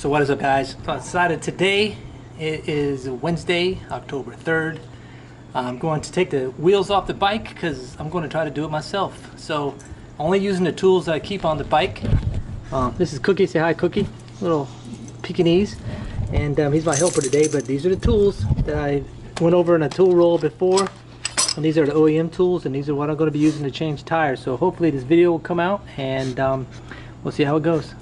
So what is up, guys? So I decided today, it is Wednesday, October 3rd. I'm going to take the wheels off the bike because I'm going to try to do it myself. So only using the tools that I keep on the bike. This is Cookie. Say hi, Cookie. Little Pekingese. And he's my helper today, but these are the tools that I went over in a tool roll before. And these are the OEM tools, and these are what I'm going to be using to change tires. So hopefully this video will come out, and we'll see how it goes.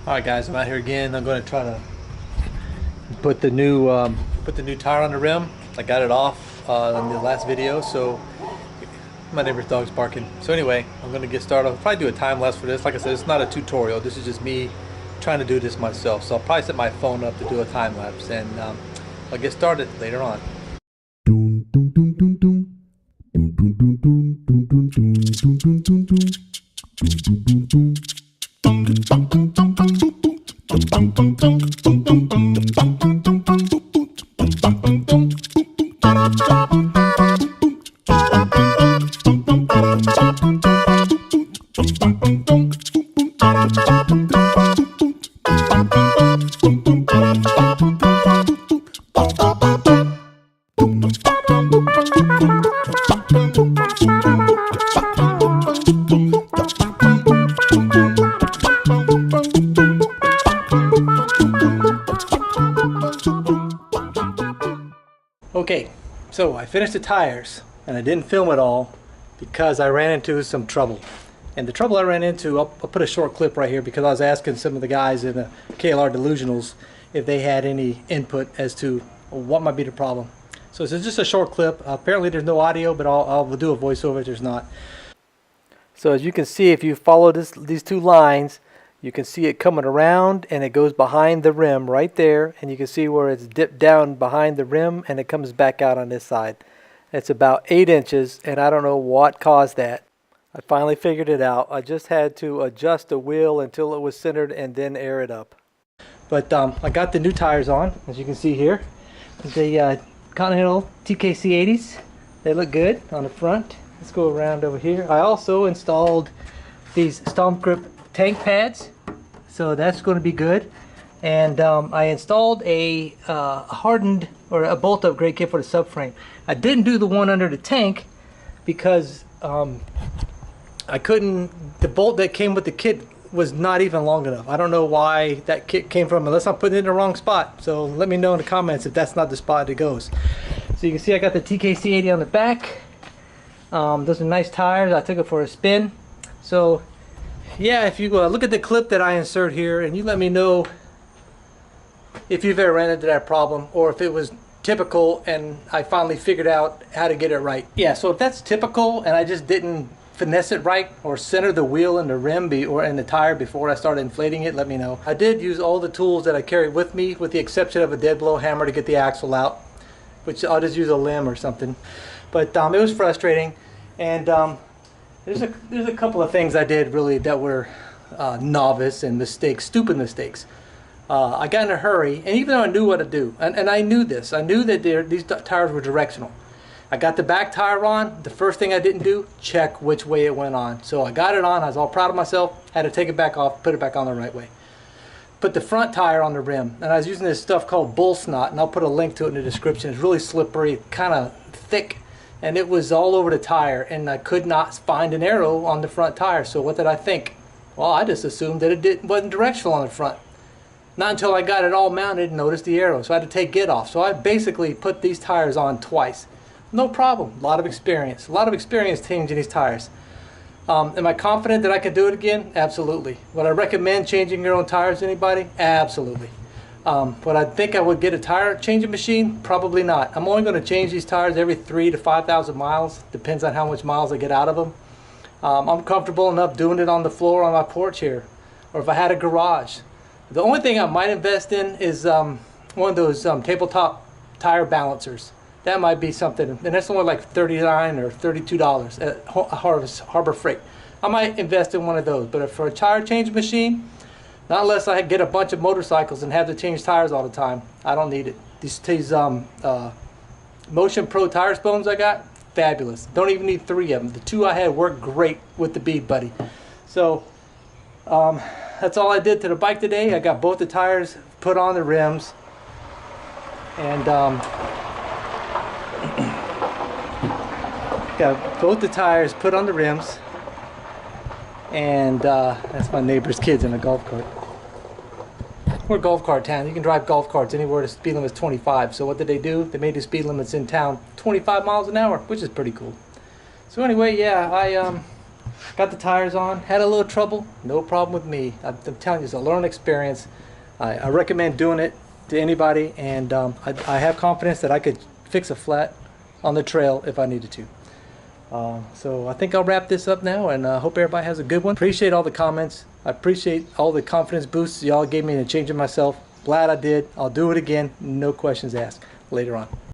Alright guys, I'm out here again. I'm going to try to put the new tire on the rim. I got it off in the last video, so my neighbor's dog's barking. So anyway, I'm going to get started. I'll probably do a time lapse for this. Like I said, it's not a tutorial. This is just me trying to do this myself. So I'll probably set my phone up to do a time lapse, and I'll get started later on. Okay, so I finished the tires, and I didn't film it all because I ran into some trouble. And the trouble I ran into, I'll put a short clip right here because I was asking some of the guys in the KLR Delusionals if they had any input as to what might be the problem. So this is just a short clip. Apparently there's no audio, but I'll do a voiceover if there's not. So as you can see, if you follow these two lines, you can see it coming around, and it goes behind the rim right there, and you can see where it's dipped down behind the rim and it comes back out on this side. It's about 8 inches, and I don't know what caused that. I finally figured it out. I just had to adjust the wheel until it was centered and then air it up. But I got the new tires on, as you can see here. The Continental TKC-80's. They look good on the front. Let's go around over here. I also installed these Stompgrip tank pads, so that's going to be good. And I installed a hardened or a bolt upgrade kit for the subframe. I didn't do the one under the tank because I couldn't. The bolt that came with the kit was not even long enough. I don't know why that kit came from, unless I'm putting it in the wrong spot. So let me know in the comments if that's not the spot it goes. So you can see I got the TKC-80 on the back. Those are nice tires. I took it for a spin. So yeah, if you look at the clip that I insert here, and you let me know if you've ever ran into that problem, or if it was typical and I finally figured out how to get it right. Yeah, so if that's typical and I just didn't finesse it right or center the wheel and the rim or in the tire before I started inflating it, let me know. I did use all the tools that I carried with me, with the exception of a dead blow hammer to get the axle out, which I'll just use a limb or something. But it was frustrating, and there's a couple of things I did really that were novice and mistakes, stupid mistakes. I got in a hurry, and even though I knew what to do, and I knew this, I knew that these tires were directional. I got the back tire on. The first thing I didn't do, check which way it went on. So I got it on. I was all proud of myself. Had to take it back off, put it back on the right way. put the front tire on the rim, and I was using this stuff called bull snot, and I'll put a link to it in the description. It's really slippery, kind of thick, and it was all over the tire, and I could not find an arrow on the front tire. So what did I think? Well, I just assumed that it wasn't directional on the front. Not until I got it all mounted and noticed the arrow, so I had to take it off. So I basically put these tires on twice. No problem. A lot of experience changing these tires. Am I confident that I can do it again? Absolutely. Would I recommend changing your own tires to anybody? Absolutely. Would I think I would get a tire changing machine? Probably not. I'm only going to change these tires every 3,000 to 5,000 miles. Depends on how much miles I get out of them. I'm comfortable enough doing it on the floor on my porch here, or if I had a garage. The only thing I might invest in is one of those tabletop tire balancers. That might be something, and that's only like $39 or $32 at Harbor Freight. I might invest in one of those, but for a tire change machine, not unless I get a bunch of motorcycles and have to change tires all the time, I don't need it. These Motion Pro tire Spons I got, fabulous. Don't even need 3 of them. The 2 I had worked great with the Bead buddy. So that's all I did to the bike today. I got both the tires put on the rims, and got both the tires put on the rims, and that's my neighbor's kids in a golf cart. We're golf cart town. You can drive golf carts anywhere. The speed limit is 25. So what did they do? They made the speed limits in town 25 miles an hour, which is pretty cool. So anyway, yeah, I got the tires on. Had a little trouble. No problem with me. I'm telling you, it's a learning experience. I recommend doing it to anybody, and I have confidence that I could fix a flat on the trail if I needed to. So I think I'll wrap this up now, and hope everybody has a good one. Appreciate all the comments. I appreciate all the confidence boosts y'all gave me in changing myself. Glad I did. I'll do it again. No questions asked later on.